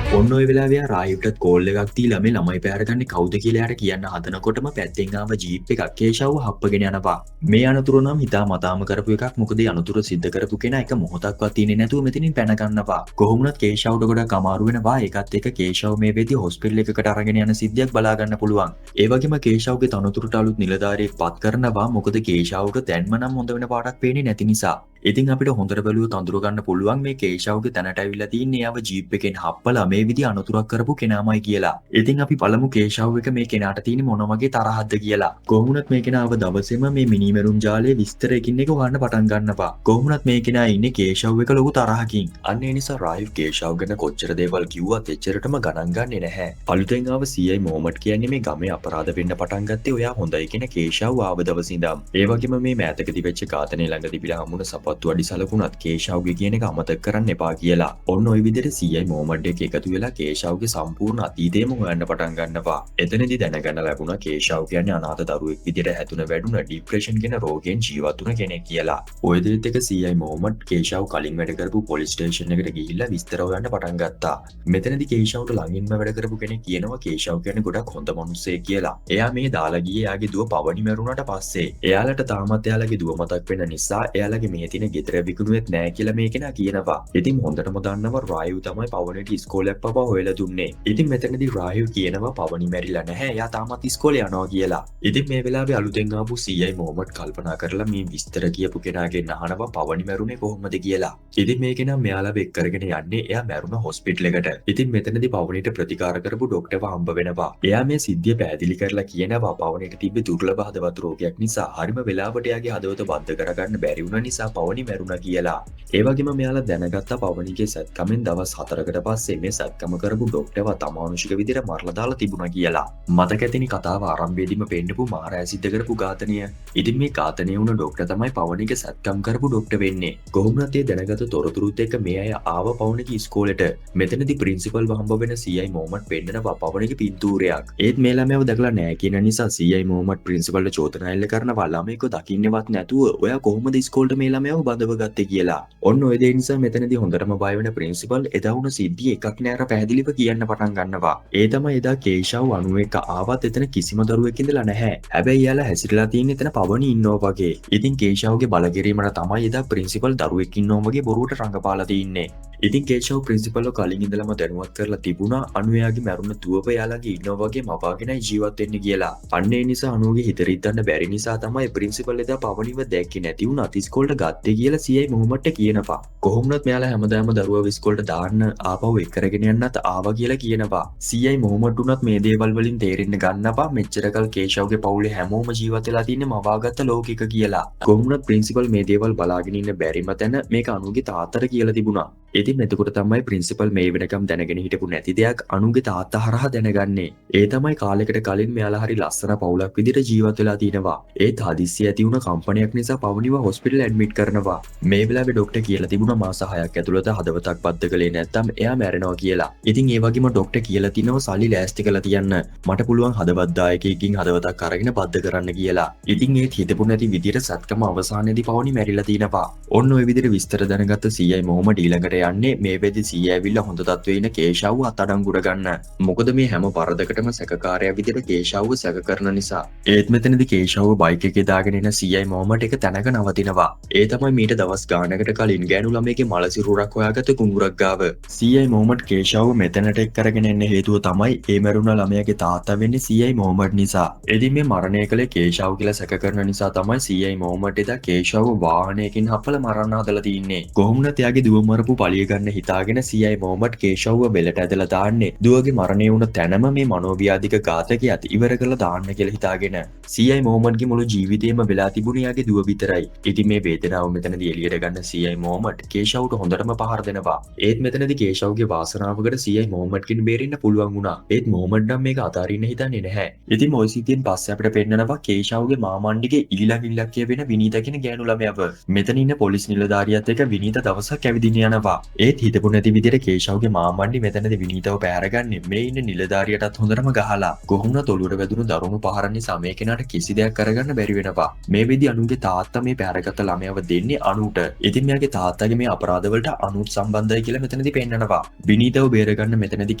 ඔන්න ඔය වෙලාවේ රායිව්ටත් කෝල් එකක් දීලා මේ ළමයි පැහැරගන්නේ කවුද කියලා යාට කියන්න හදනකොටම පැත්තෙන් ආව ජීප් එකක් කේෂාව හප්පගෙන යනවා. මේ අනතුර නම් හිතා මතාම කරපු එකක්. මොකද අනතුර සිද්ධ කරපු කෙනා එක මොහොතක්වත් තියෙන්නේ නැතුව මෙතනින් පැන ගන්නවා. කොහොමුණත් කේෂාවට ගොඩක් අමාරු වෙනවා. ඒකත් එක්ක කේෂාව මේ වෙදී හොස්පිටල් එකකට අරගෙන යන සිද්ධියක් බලා ගන්න පුළුවන්. ඒ වගේම කේෂාවගේ තනතුරට අලුත් නිලධාරියෙක් පත් කරනවා. මොකද කේෂාවට දැන්ම නම් හොඳ වෙන පාටක් පේන්නේ නැති නිසා. ඉතින් අපිට හොඳට බැලුවොත් අඳුර ගන්න පුළුවන් මේ කේෂාවගේ තැනට ඇවිල්ලා තින්නේ යාව ජීප් එකෙන් හප්පලා මේ විදිහ අනතුරක් කරපු කෙනාමයි කියලා. ඉතින් අපි බලමු කේෂාව එක මේ කෙනාට තියෙන මොන වගේ තරහක්ද කියලා. කොහොමුණත් මේ කෙනාව දවසේම මේ මිනිමෙරුම් ජාලයේ විස්තරයකින් එක හොයන්න පටන් ගන්නවා. කොහොමුණත් මේ කෙනා ඉන්නේ කේෂාව එක ලොකු තරහකින්. අන්න ඒ නිසා රායිව් කේෂාව ගැන කොච්චර දේවල් කිව්වත් එච්චරටම ගණන් ගන්නේ නැහැ. අලුතෙන් ආව CI මොහමඩ් කියන්නේ මේ ගමේ අපරාධ වෙන්න පටන් ගත්තේ ඔයා හොඳයි කියන කේෂාව ආව දවසේ ඉඳන්. ඒ වගේම මේ මෑතකදී වෙච්ච ඝාතනයේ ළඟ තිබිලා හමුන සපත්තු අඩි සලකුණත් කේෂාවගේ කියන එක අමතක කරන්න එපා කියලා. ඔන්න ওই විදිහට CI මොහමඩ් එක එකතු වෙලා කේෂාවගේ සම්පූර්ණ අතීතයම හොයන්න පටන් ගන්නවා. එතනදී දැනගන්න ලැබුණා කේෂාව කියන්නේ අනාථ දරුවෙක් විදිහට හැදුන වැඩුණ ડિප්‍රෙෂන් කියන රෝගයෙන් ජීවත් වුණ කෙනෙක් කියලා. ওই දෙයත් එක CI මොහමඩ් කේෂාව කලින් වැඩ කරපු පොලිස් ස්ටේෂන් එකට ගිහිල්ලා විස්තර හොයන්න පටන් ගත්තා. මෙතනදී කේෂාවට ළඟින්ම වැඩ කරපු කෙනෙක් කියනවා කේෂාව කියන්නේ ගොඩක් හොඳ මිනිහෙක් කියලා. එයා මේ දාලා ගියේ එයාගේ දුව පවණි මැරුණාට පස්සේ. එයාලට තාමත් එයාලගේ දුව මතක් වෙන නිසා එයාලගේ මේ තියෙන ගෙදර විකුණුවෙත් නෑ කියලා මේ කෙනා කියනවා. ඉතින් හොඳටම දන්නවා රායු තමයි පවණිට ඉස්කෝලයක් පවා හොයලා දුන්නේ. ඉතින් මෙතනදී රායු කියනවා පවණි මැරිලා නැහැ. එයා තාමත් ඉස්කෝලේ යනවා කියලා. ඉතින් මේ වෙලාවේ අලුතෙන් ආපු CI මොහමඩ් කල්පනා කරලා මේ විස්තර කියපු කෙනාගෙන් අහනවා පවණි මැරුණේ කොහොමද කියලා. ඉතින් මේ කෙනා මෙයාලව එක් කරගෙන යන්නේ එයා මැරුණ හොස්පිටල් එකට. ඉතින් මෙතනදී පවණිට ප්‍රතිකාර කරපු ડોක්ටර්ව හම්බ වෙනවා. එයා මේ සිද්ධිය පැහැදිලි කරලා කියනවා පවණිට තිබ්බ දුර්ලභ හදවත් රෝගයක් නිසා හරිම වෙලාවට එයාගේ හදවත බද්ධ කරගන්න බැරි වුණ නිසා පවණි මැරුණා කියලා. ඒ වගේම මෙයාලා දැනගත්ත පවණිගේ සත්කමෙන් දවස් 4කට පස්සේ මේ සත්කම කරපු ડોක්ටර්ව අමානුෂික විදිහට මරලා දාලා තිබුණා කියලා. මතක ඇතිනි කතාව ආරම්භයේදීම පෙන්නපු මාරයා සිද්ධ කරපු ඝාතනය. ඉතින් මේ ඝාතනය වුණ ડોක්ටර් තමයි පවණිගේ සත්කම් කරපු ડોක්ටර් වෙන්නේ. කොහොමද ඒ දැනගත්ත තොරතුරුත් එක්ක මේ අය ආව පවණිගේ ඉස්කෝලේට. මෙතනදී ප්‍රින්සිපල්ව හම්බ වෙන CI මොහමඩ් පෙන්නනවා පවණිගේ පින්තූරයක්. ඒත් මේ ළමයාව දැකලා නැහැ කියන නිසා CI මොහමඩ් ප්‍රින්සිපල්ට චෝදනා එල්ල කරනවා ළමයික දකින්නවත් නැතුව ඔයා කොහොමද ඉස්කෝලේට මේ ළමයාව බඳව ගත්තේ කියලා. ඔන්න ඔය දේ නිසා මෙතනදී හොඳටම බය වෙන ප්‍රින්සිපල් එදා වුණ සිද්ධිය එකක් නෑර පැහැදිලිව කියන්න පටන් ගන්නවා. ඒ තමයි එදා කේෂාව 91 ආවත් එතන කිසිම දරුවෙක් ඉඳලා නැහැ. හැබැයි එයාලා හැසිරලා තියෙන එතන පවණි ඉන්නවා වගේ. ඉතින් කේෂාවගේ බලකිරීමට තමයි එදා ප්‍රින්සිපල් දරුවෙක් ඉන්නවා වගේ බොරුවට රඟපාලා තින්නේ. ඉතින් කේෂාව ප්‍රින්සිපල්ව කලින් ඉඳලම දැනුවත් කරලා තිබුණා අනුයාගේ මැරුණ දුවප යාළගේ ඉන්නවා වගේ මවාගෙනයි ජීවත් වෙන්න කියලා. අන්න ඒ නිසා අනුගේ හිත රිද්දන්න බැරි නිසා තමයි ප්‍රින්සිපල් එදා පවණිව දැක්කේ නැති වුණා ඉස්කෝලේට ගත්තේ කියලා CI මොහමඩ්ට කියනවා. කොහොමවත් මෙයාලා හැමදාම දරුවව ඉස්කෝලේට දාන්න ආපහු එක් කරගෙන යන්නත් ආවා කියලා කියනවා. CI මොහමඩ් උනත් මේ දේවල් වලින් තේරෙන්න ගන්නවා මෙච්චරකල් කේෂාවගේ පවුලේ හැමෝම ජීවත් වෙලා තින්නේ මවාගත්ත ලෝකික කියලා. කොහොමවත් ප්‍රින්සිපල් මේ දේවල් බලාගෙන ඉන්න බැරිම තැන මේක අනුගේ තාත්තට කියලා තිබුණා. ඉතින් එතකොට තමයි ප්‍රින්සිපල් මේ වෙනකම් දැනගෙන හිටපු නැති දෙයක් අනුගේ තාත්තා හරහා දැනගන්නේ. ඒ තමයි කාලයකට කලින් මෙයාලා හරි ලස්සන පවුලක් විදිහට ජීවත් වෙලා තිනවා. ඒත් හදිස්සිය ඇති වුණ කම්පැනියක් නිසා පවණිව හොස්පිටල් ඇඩ්මිට් කරනවා. මේ වෙලාවේ ડોක්ටර් කියලා තිබුණා මාස 6ක් ඇතුළත හදවතක් බද්ධ කළේ නැත්නම් එයා මැරෙනවා කියලා. ඉතින් ඒ වගේම ડોක්ටර් කියලා තිනවා සල්ලි ලෑස්ති කරලා තියන්න. මට පුළුවන් හදවත් දායකයෙක්ගෙන් හදවතක් අරගෙන බද්ධ කරන්න කියලා. ඉතින් ඒත් හිතපු නැති විදිහට සත්කම අවසානයේදී පවණි මැරිලා තිනවා. ඔන්න ඔය විදිහට විස්තර දැනගත්ත CI මොහමඩ් ඊළඟට යන්නේ කියන්නේ මේ වෙද්දි සීයා ඇවිල්ලා හොඳ තත්ත්වයේ ඉන්න කේෂව්ව අත්අඩංගුවට ගන්න. මොකද මේ හැම වරදකටම සැකකාරයා විදිහට කේෂව්ව සැක කරන නිසා. ඒත් මෙතනදී කේෂව්ව බයික් එකේ දාගෙන එන සීයි මොහමඩ් එක තැනක නවතිනවා. ඒ තමයි මීට දවස් ගානකට කලින් ගෑනු ළමයෙක්ගේ මල සිරුරක් හොයාගත්ත කුඹුරක් ගාව. සීයි මොහමඩ් කේෂව්ව මෙතනට එක් කරගෙන එන්න හේතුව තමයි ඒ මරුණ ළමයාගේ තාත්තා වෙන්නේ සීයි මොහමඩ් නිසා. ඉතින් මේ මරණය කළේ කේෂව් කියලා සැක කරන නිසා තමයි සීයි මොහමඩ් එදා කේෂව්ව වාහනයකින් හපලා මරන්න හදලා තින්නේ. කොහොමුණත් එයාගේ දුව මරපු පලිය ගන්න හිතාගෙන සීයි මොහමඩ් කේෂව්ව බෙලට ඇදලා දාන්නේ. දුවගේ මරණය වුණ තැනම මේ මනෝව්‍යාධික ඝාතකයාත් ඉවර කරලා දාන්න කියලා හිතාගෙන. සීයි මොහමඩ්ගේ මුළු ජීවිතේම වෙලා තිබුණේ යාගේ දුව විතරයි. ඉතින් මේ වේදනාව මෙතනදී එළියට ගන්න සීයි මොහමඩ් කේෂව්ට හොඳටම පහර දෙනවා. ඒත් මෙතනදී කේෂව්ගේ වාසනාවකට සීයි මොහමඩ්ගෙන් බේරෙන්න පුළුවන් වුණා. ඒත් මොහමඩ් නම් මේක අතාරින්න හිතන්නේ නැහැ. ඉතින් ඔය සිද්ධියෙන් පස්සේ අපිට පෙන්නනවා කේෂව්ගේ මාමණ්ඩිගේ ඊළඟ ඉලක්කය වෙන විනීත කියන ගෑනු ළමයාව. මෙතන ඉන්න පොලිස් නිලධාරියාත් එක්ක විනීත දවසක් ඇවිදින්න යනවා. ඒත් හිතපු නැති විදිහට කේෂව්ගේ මාමණ්ඩි මෙතනදී විනීතව පැහැරගන්නේ මේ ඉන්න නිලධාරියටත් හොඳටම ගහලා. කොහොමුණත් ඔලුවට වැදුණු දරුණු පහර නිසා මේ කෙනාට කිසි දෙයක් කරගන්න බැරි වෙනවා. මේ වෙද්දි අනුගේ තාත්තා මේ පැහැරගත්ත ළමයාව දෙන්නේ අනුට. ඉතින් මෙයාගේ තාත්තාගේ මේ අපරාධවලට අනුත් සම්බන්ධයි කියලා මෙතනදී පෙන්නනවා. විනීතව බේරගන්න මෙතනදී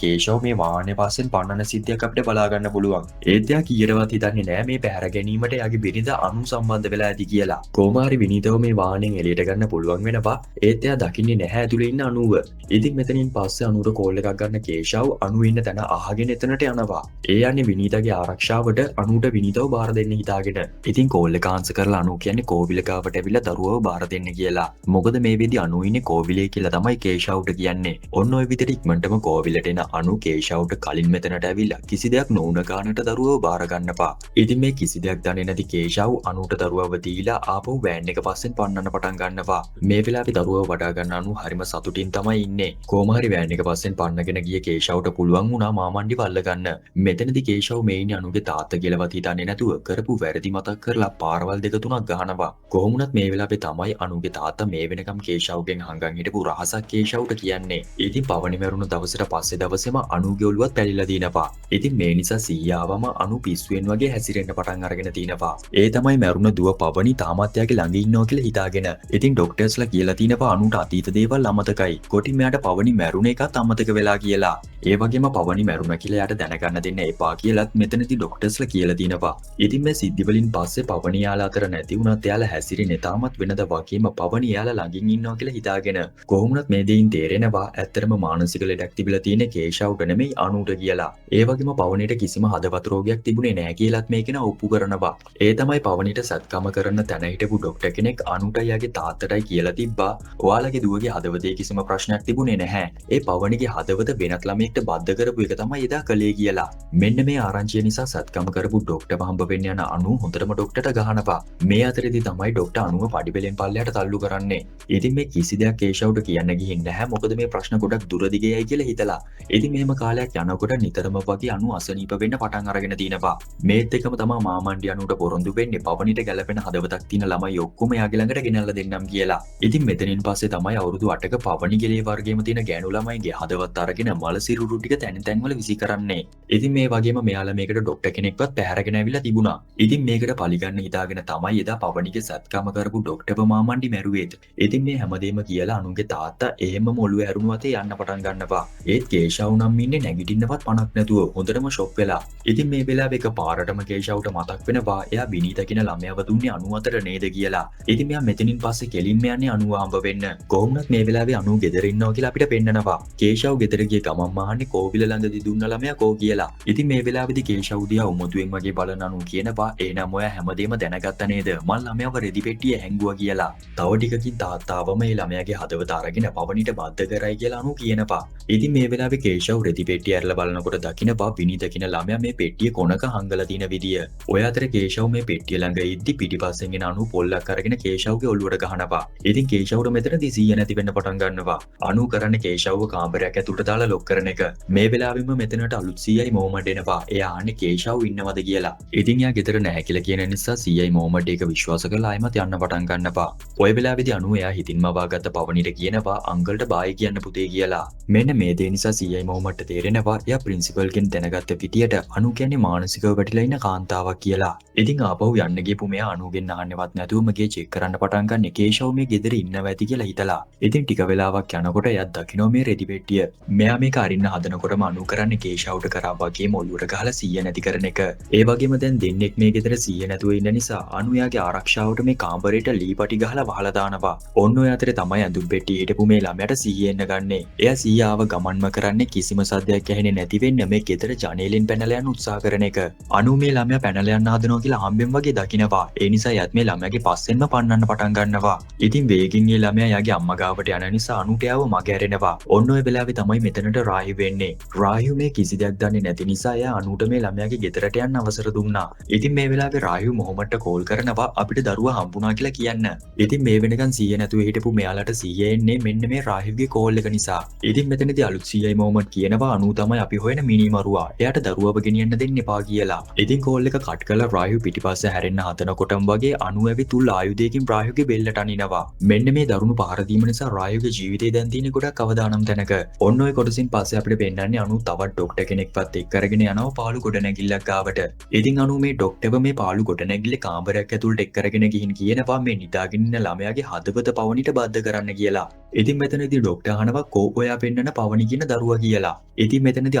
කේෂව් මේ වාහනේ පාසෙන් පන්නන සිද්ධියක් අපිට බලා ගන්න පුළුවන්. ඒත් එයා කීයටවත් හිතන්නේ නෑ මේ පැහැර ගැනීමට එයාගේ බිරිඳ අනු සම්බන්ධ වෙලා ඇති කියලා. කොහොම හරි විනීතව මේ වාහනෙන් එළියට ගන්න පුළුවන් වෙනවා. ඒත් එයා දකින්නේ නැහැ ඇතුලේ ඉන්න අනුව. ඉතින් මෙතනින් පස්සේ අනුට කෝල් එකක් ගන්න කේෂව් අනු ඉන්න තැන අහගෙන එතනට යනවා. ඒ යන්නේ විනීතගේ ආරක්ෂාවට අනුට විනීතව බාර දෙන්න හිතාගෙන. ඉතින් කෝල් එක ආන්සර් කරලා අනු කියන්නේ කෝවිල ගාවට ඇවිල්ලා දරුවව බාර දෙන්න කියලා. මොකද මේ වෙද්දි අනු ඉන්නේ කෝවිලේ කියලා තමයි කේෂව්ට කියන්නේ. ඔන්න ඔය විදිහට ඉක්මනටම කෝවිලට එන අනු කේෂව්ට කලින් මෙතනට ඇවිල්ලා කිසි දෙයක් නොවුන ගානට දරුවව බාර ගන්නපා. ඉතින් මේ කිසි දෙයක් දන්නේ නැති කේෂව් අනුට දරුවව දීලා ආපහු වෑන් එක පස්සෙන් පන්නන්න පටන් ගන්නවා. මේ වෙලාවේ දරුවව වඩා ගන්න අනු හරිම සතුටින් තමයි ඉන්නේ. කොහොම හරි වෑන් එක පස්සෙන් පන්නගෙන ගිය කේෂව්ට පුළුවන් වුණා මාමණ්ඩි වල්ල ගන්න. මෙතනදී කේෂව් මේ ඉන්නේ අනුගේ තාත්තා කියලාවත් හිතන්නේ නැතුව කරපු වැරදි මතක් කරලා පාරවල් දෙක තුනක් ගහනවා. කොහොමුණත් මේ වෙලාවේ තමයි අනුගේ තාත්තා මේ වෙනකම් කේෂව්ගෙන් හංගන් හිටපු රහසක් කේෂව්ට කියන්නේ. ඉතින් පවනි මරුණ දවසට පස්සේ දවසේම අනුගේ ඔළුවත් පැලිලා දිනපා. ඉතින් මේ නිසා සීයාවම අනු පිස්සුවෙන් වගේ හැසිරෙන්න පටන් අරගෙන තිනවා. ඒ තමයි මරුණ දුව පවනි තාමත් යාගේ ළඟ ඉන්නවා කියලා හිතාගෙන. ඉතින් ડોක්ටර්ස්ලා කියලා තිනවා අනුට අතීත දේවල් අමතකයි. කොටින් මෙයාට පවනි මරුණ එකත් අමතක වෙලා කියලා. ඒ වගේම පවනි මරුණ කියලා යාට දැනගන්න දෙන්න එපා කියලාත් මෙතනදී ડોක්ටර්ස්ලා කියලා තිනවා. ඉතින් මේ සිද්ධි වලින් පස්සේ පවනි යාලා අතර නැති වුණත් යාලා හැසිරෙන්නේ තාමත් වෙනද වගේම පවනි යාලා ළඟින් ඉන්නවා කියලා හිතාගෙන. කොහොමුණත් මේ දෙයින් තේරෙනවා ඇත්තටම මානසික ලෙඩක් තිබිලා තියෙන කේෂව්ට නෙමෙයි අනුට කියලා. ඒ වගේම පවනිට කිසිම හදවත් රෝගයක් තිබුණේ නැහැ කියලාත් මේ කෙනා ඔප්පු කරනවා. ඒ තමයි පවනිට සත්කම කරන තැන හිටපු ડોක්ටර් කෙනෙක් අනුට යාගේ තාත්තටයි කියලා තිබ්බා. ඔයාලගේ දුවගේ හදවතේ කිසිම ප්‍රශ්නයක් තිබුණේ නැහැ. ඒ පවනිගේ හදවත වෙනත් ළමයෙක්ට බද්ධ කරපු එක තමයි එදා කළේ කියලා. මෙන්න මේ ආරංචිය නිසා සත්කම කරපු ડોක්ටර් හම්බ වෙන්න යන අනු හොඳටම ડોක්ටර්ට ගහනවා. මේ අතරේදී තමයි ડોක්ටර් අනුව පඩිපෙලෙන් පල්ලයට තල්ලු කරන්නේ. ඉතින් මේ කිසි දෙයක් කේෂව්ට කියන්න ගිහින් නැහැ. මොකද මේ ප්‍රශ්න ගොඩක් දුර දිගේයි කියලා හිතලා. ඉතින් මෙහෙම කාලයක් යනකොට නිතරම වගේ අනු අසනීප වෙන්න පටන් අරගෙන තිනවා. මේත් එකම තමයි මාමණ්ඩි අනුට පොරොන්දු වෙන්නේ පවනිට ගැලපෙන හදවතක් තියෙන ළමයි ඔක්කොම යාගේ ළඟට ගෙනල්ලා දෙන්නම් කියලා. ඉතින් මෙතනින් පස්සේ තමයි අවුරුදු 8ක පවනි ගෙලේ වර්ගයේම තියෙන ගෑනු ළමයිගේ හදවත් අරගෙන මල සිරුරු ටික තැන් තැන්වල විසි කරන්නේ. ඉතින් මේ වගේම මෙයාලා මේකට ડોක්ටර් කෙනෙක්වත් පැහැරගෙන ඇවිල්ලා තිබුණා. ඉතින් මේකට පලිගන්න හිතාගෙන තමයි එදා පවනිගේ සත්කම කරපු ડોක්ටර්ව මාමණ්ඩි මැරුවේත්. ඉතින් මේ හැමදේම කියලා අනුගේ තාත්තා එහෙමම ඔළුව ඇරුණු අතේ යන්න පටන් ගන්නවා. ඒත් කේෂව් නම් ඉන්නේ නැගිටින්නවත් පණක් නැතුව හොඳටම ෂොක් වෙලා. ඉතින් මේ වෙලාවේ එකපාරටම කේෂව්ට මතක් වෙනවා එයා විනීත කියන ළමයාව දුන්නේ අනු අතර නේද කියලා. ඉතින් මෙයා මෙතනින් පස්සේ කෙලින්ම යන්නේ අනුව හම්බ වෙන්න. කොහොමවත් මේ වෙලාවේ අනු ගෙදර ඉන්නවා කියලා අපිට පෙන්නනවා. කේෂව් ගෙදර ගිය ගමන් මහන්නේ කෝවිල ළඟදී දුන්න ළමයා කෝ කියලා. ඉතින් මේ වෙලාවේදී කේෂව් දිහා උමුතුවෙන් වගේ බලන අනු කියනවා එහෙනම් ඔයා හැමදේම දැනගත්ත නේද? මල් ළමයාව රෙදි පෙට්ටිය හැංගුවා කියලා. තව ටිකකින් තාත්තාවම මේ ළමයාගේ හදවත අරගෙන පවනිට බද්ධ කරයි කියලා අනු කියනවා. ඉතින් මේ වෙලාවේ කේෂව් රෙදි පෙට්ටිය ඇරලා බලනකොට දකිනවා විනීත කියන ළමයා මේ පෙට්ටිය කොනක හංගලා තියෙන විදිය. ඔය අතර කේෂව් මේ පෙට්ටිය ළඟ ඉද්දි පිටිපස්සෙන් එන අනු පොල්ලක් අරගෙන කේෂව්ගේ ඔළුවට ගහනවා. ඉතින් කේෂව්ට මෙතනදී සිහිය නැති වෙන්න පටන් ගන්නවා. අනු කරන්නේ කේෂව්ව කාමරයක් ඇතුළට දාලා ලොක් කරන එක. මේ වෙලාවෙම මෙතනට අලුත් සීයි මොහමඩ් එනවා. එයා අහන්නේ කේෂව් ඉන්නවද කියලා. ඉතින් එයා ගෙදර නැහැ කියලා කියන නිසා සීයි මොහමඩ් ඒක විශ්වාස කරලා ආයෙමත් යන්න පටන් ගන්නවා. ඔය වෙලාවේදී අනු එයා හිතින්ම වාගත්ත පවනිට කියනවා අංකල්ට බායි කියන්න පුතේ කියලා. මෙන්න මේ දේ නිසා සීයි මොහමඩ්ට තේරෙනවා එයා ප්‍රින්සිපල්ගෙන් දැනගත්ත විදියට අනු කියන්නේ මානසිකව වැටිලා ඉන්න කාන්තාවක් කියලා. ඉතින් ආපහු යන්න ගියපු මෙයා අනුගෙන් අහන්නවත් නැතුවම ගේ චෙක් කරන්න පටන් ගන්න කේෂව් මේ ගෙදර ඉන්නවා ඇති කියලා හිතලා. ඉතින් ටික වෙලාවක් වෙලාවක් යනකොට එයත් දකිනවා මේ රෙදි පෙට්ටිය. මෙයා මේක අරින්න හදනකොටම අනු කරන්නේ කේෂව්ට කරා වගේම ඔලුවට ගහලා සිහිය නැති කරන එක. ඒ වගේම දැන් දෙන්නෙක් මේ ගෙදර සිහිය නැතුව ඉන්න නිසා අනු යාගේ ආරක්ෂාවට මේ කාමරේට ලීපටි ගහලා වහලා දානවා. ඔන්න ඔය අතරේ තමයි ඇඳුම් පෙට්ටියේ හිටපු මේ ළමයාට සිහිය එන්න ගන්නේ. එයා සිහිය ආව ගමන්ම කරන්නේ කිසිම සද්දයක් ඇහෙන්නේ නැති වෙන්න මේ ගෙදර ජනේලෙන් පැනලා යන්න උත්සාහ කරන එක. අනු මේ ළමයා පැනලා යන්න හදනවා කියලා හම්බෙන් වගේ දකිනවා. ඒ නිසා එයාත් මේ ළමයාගේ පස්සෙන්ම පන්නන්න පටන් ගන්නවා. ඉතින් වේගින් මේ ළමයා යාගේ අම්මා ගාවට යන නිසා අනුට එයාව මග ඇරෙනවා. ඔන්න ඔය වෙලාවේ තමයි මෙතනට රාහි වෙන්නේ. රාහි මේ කිසි දෙයක් දන්නේ නැති නිසා එයා අනුට මේ ළමයාගේ ගෙදරට යන්න අවසර දුන්නා. ඉතින් මේ වෙලාවේ රාහි මොහොමඩ්ට කෝල් කරනවා අපිට දරුවා හම්බුණා කියලා කියන්න. ඉතින් මේ වෙනකන් සිහිය නැතුව හිටපු මෙයාලට සිහිය එන්නේ මෙන්න මේ රාහිගේ කෝල් එක නිසා. ඉතින් මෙතනදී අලුත් සිහියයි මොහොමඩ් කියනවා අනු තමයි අපි හොයන මිනිමරුවා. එයාට දරුවව ගෙනියන්න දෙන්න එපා කියලා. ඉතින් කෝල් එක කට් කරලා රාහි පිටිපස්ස හැරෙන්න හදනකොටම වගේ අනු ඇවිතුල් ආයුධයකින් රාහිගේ බෙල්ලට අනිනවා. මෙන්න මේ දරුණු පහර දීම නිසා රාහිගේ ජීවිතේ දැන් තියෙන ගොඩක් අවදානම් තැනක. ඔන්න ඔය කොටසින් පස්සේ අපිට පෙන්නන්නේ අනු තවත් ඩොක්ටර් කෙනෙක්වත් එක්ක අරගෙන යනවා පාළු ගොඩනැගිල්ලක් ගාවට. ඉතින් අනු මේ ඩොක්ටර්ව මේ පාළු ගොඩනැගිල්ලේ කාමරයක් ඇතුළට එක්ක අරගෙන ගිහින් කියනවා මේ නිදාගෙන ඉන්න ළමයාගේ හදවත පවණිට බද්ධ කරන්න කියලා. ඉතින් මෙතනදී ඩොක්ටර් අහනවා කෝ ඔයා පෙන්නන පවණි කියන දරුවා කියලා. ඉතින් මෙතනදී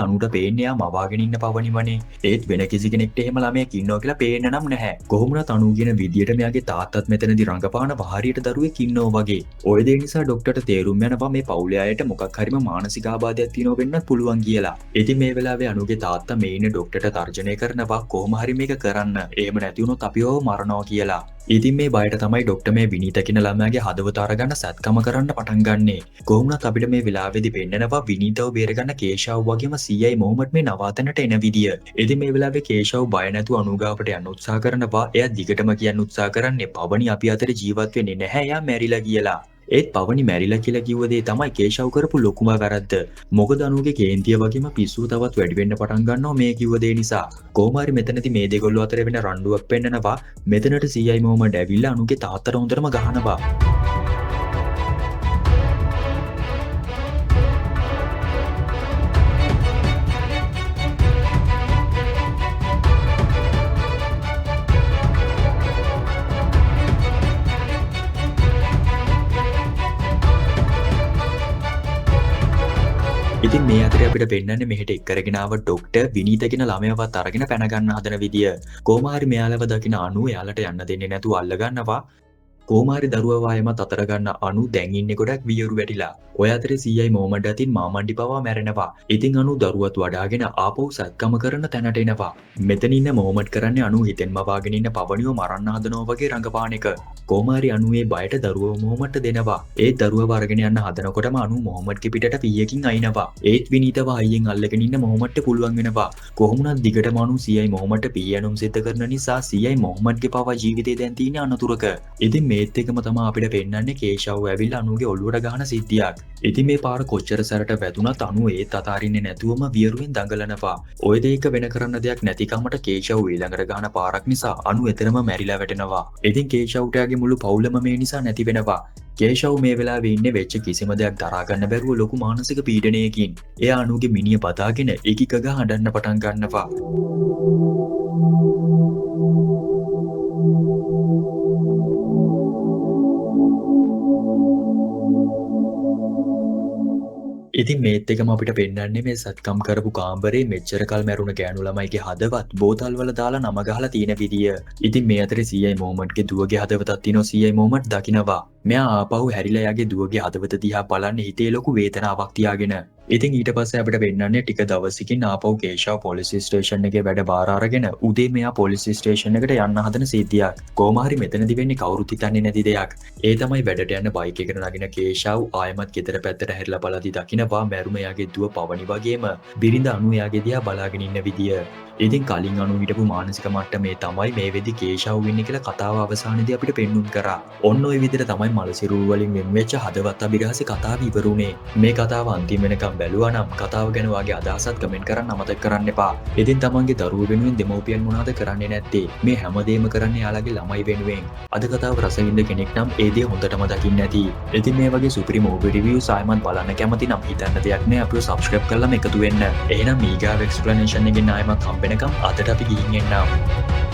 අනුට පේන්නේ යා මවාගෙන ඉන්න පවණිමනේ. ඒත් වෙන කිසි කෙනෙක්ට එහෙම ළමයෙක් ඉන්නවා කියලා පේන්න නම් නැහැ. කොහොමුණත් අනු කියන විදියට මෙයාගේ තාත්තත් මෙතනදී රඟපාන වහරියට දරුවෙක් ඉන්නවා වගේ. ඔය දේ නිසා ඩොක්ටර්ට තේරුම් යනවා මේ පවුලේ අයට මොකක් හරිම මානසික ආබාධයක් තියෙනවා වෙන්නත් පුළුවන් කියලා. ඉතින් මේ වෙලාවේ අනුගේ තාත්තා මේ ඉන්න ඩොක්ටර්ට තර්ජනය කරනවා කොහොම හරි මේක කරන්න. එහෙම නැති වුණොත් අපිව මරනවා කියලා. ඉතින් මේ බයට තමයි ඩොක්ටර් මේ විනීත කියන ළමයාගේ හදවත අරගන්න සත්කම කරන්න පටන් ගන්නෙ. කොහොමුණත් අපිට මේ වෙලාවේදී පෙන්නනවා විනීතව බේරගන්න කේෂව් වගේම සීයි මොහොමඩ් මේ නවාතැනට එන විදිය. ඉතින් මේ වෙලාවේ කේෂව් බය නැතුව අනුගාවට යන්න උත්සාහ කරනවා. එයා දිගටම කියන්න උත්සාහ කරන්නේ පවණි අපි අතර ජීවත් වෙන්නේ නැහැ. එයා මැරිලා කියලා. ඒත් පවණි මැරිලා කියලා කිව්ව දේ තමයි කේෂව් කරපු ලොකුම වැරද්ද. මොකද අනුගේ කේන්තිය වගේම පිස්සුව තවත් වැඩි වෙන්න පටන් ගන්නවා මේ කිව්ව දේ නිසා. කොහොම හරි මෙතනදී මේ දෙගොල්ලෝ අතර වෙන රණ්ඩුවක් පෙන්නනවා. මෙතනට සීයි මොහොමඩ් ඇවිල්ලා අනුගේ තාත්තට හොඳටම ගහනවා. ඉතින් මේ අතරේ අපිට පෙන්නන්නේ මෙහෙට එක්කරගෙන ආව ඩොක්ටර් විනීත කියන ළමයාවත් අරගෙන පැන ගන්න හදන විදිය. කොහොම හරි මෙයාලව දකින අනු එයාලට යන්න දෙන්නේ නැතුව අල්ල ගන්නවා. කොහොම හරි දරුවා වායමත් අතර ගන්න අනු දැන් ඉන්නේ ගොඩක් වියරු වැටිලා. ඔය අතරේ සීයි මොහොමඩ් අතින් මාමණ්ඩි පවා මැරෙනවා. ඉතින් අනු දරුවත් වඩාගෙන ආපහු සත්කම කරන තැනට එනවා. මෙතන ඉන්න මොහොමඩ් කරන්නේ අනු හිතෙන්ම වාගෙන ඉන්න පවණිව මරන්න හදනවා වගේ රඟපාන එක. කොහොම හරි අනු මේ බයට දරුවව මොහොමඩ්ට දෙනවා. ඒ දරුවව අරගෙන යන්න හදනකොටම අනු මොහොමඩ්ගේ පිටට පීයකින් අයින්නවා. ඒත් විනීතව අයියෙන් අල්ලගෙන ඉන්න මොහොමඩ්ට පුළුවන් වෙනවා. කොහොමුණත් දිගටම අනු සීයි මොහොමඩ්ට පීයනුම් සිද්ධ කරන නිසා සීයි මොහොමඩ්ගේ පවා ජීවිතේ දැන් තියෙන අනතුරක. ඉතින් මේත් එකම තමයි අපිට පෙන්නන්නේ කේෂව් ඇවිල්ලා අනුගේ ඔළුවට ගහන සිද්ධියක්. ඉතින් මේ පාර කොච්චර සැරට වැදුනත් අනු ඒත් අතාරින්නේ නැතුවම වියරුවෙන් දඟලනවා. ඔය දෙයක වෙන කරන්න දෙයක් නැතිකමට කේෂව් ඊළඟට ගහන පාරක් නිසා අනු එතරම් මැරිලා වැටෙනවා. ඉතින් කේෂව්ට යාගේ මුළු පවුලම මේ නිසා නැති වෙනවා. කේෂව් මේ වෙලාවේ ඉන්නේ වෙච්ච කිසිම දෙයක් දරා ගන්න බැරුව ලොකු මානසික පීඩනයකින්. එයා අනුගේ මිනිය බදාගෙන එකක ගහ හඬන්න පටන් ගන්නවා. ඉතින් මේත් එකම අපිට පෙන්නන්නේ මේ සත්කම් කරපු කාමරේ මෙච්චර කල් මැරුණ ගෑනු ළමයිගේ හදවත් බෝතල් වල දාලා නම ගහලා තියෙන විදිය. ඉතින් මේ අතරේ සීයි මොහොමඩ්ගේ දුවගේ හදවතක් තියෙනවා සීයි මොහොමඩ් දකිනවා. මෙයා ආපහු හැරිලා යාගේ දුවගේ හදවත දිහා බලන්නේ හිතේ ලොකු වේදනාවක් තියාගෙන. ඉතින් ඊට පස්සේ අපිට පෙන්නන්නේ ටික දවසකින් ආපහු කේෂව් පොලිස් ස්ටේෂන් එකේ වැඩ බාර අරගෙන උදේ මෙයා පොලිස් ස්ටේෂන් එකට යන්න හදන සිද්ධියක්. කොහොම හරි මෙතනදි වෙන්නේ කවුරුත් හිතන්නේ නැති දෙයක්. ඒ තමයි වැඩට යන බයික් එකට නගින කේෂව් ආයමත් ගෙදර පැත්තට හැරිලා බලද්දි දකිනවා මැරුම යාගේ දුව පවණි වගේම බිරිඳ අනු යාගේ දිහා බලාගෙන ඉන්න විදිය. ඉතින් කලින් අනු හිටපු මානසික මට්ටමේ තමයි මේ වෙදි කේෂව් වෙන්නේ කියලා කතාව අවසානයේදී අපිට පෙන්නුම් කරා. ඔන්න ඔය විදිහට තමයි මලසිරුල් වලින් වෙන් වෙච්ච හදවත් අභිරහසේ කතාව ඉවරුනේ. මේ කතාව අන්තිම වෙනකම් බැලුවා නම් කතාව ගැන වාගේ අදහසත් කමෙන්ට් කරන්න අමතක කරන්න එපා. ඉතින් තමන්ගේ දරුවෝ වෙනුවෙන් දෙමව්පියන් මොනවද කරන්නේ නැත්තේ? මේ හැමදේම කරන්නේ යාළගේ ළමයි වෙනුවෙන්. අද කතාව රස විඳ කෙනෙක් නම් ඒ දේ හොඳටම දකින්න ඇති. ඉතින් මේ වගේ සුපිරි මූවි රිවිව්ස් ආයමත් බලන්න කැමති නම් හිතන්න දෙයක් නෑ අපිව සබ්ස්ක්‍රයිබ් කරලාම එකතු වෙන්න. එහෙනම් මීගාව එක්ස්ප්ලනේෂන් එකෙන් ආයමත් හම්බෙනකම් අදට අපි ගිහින් එන්නම්.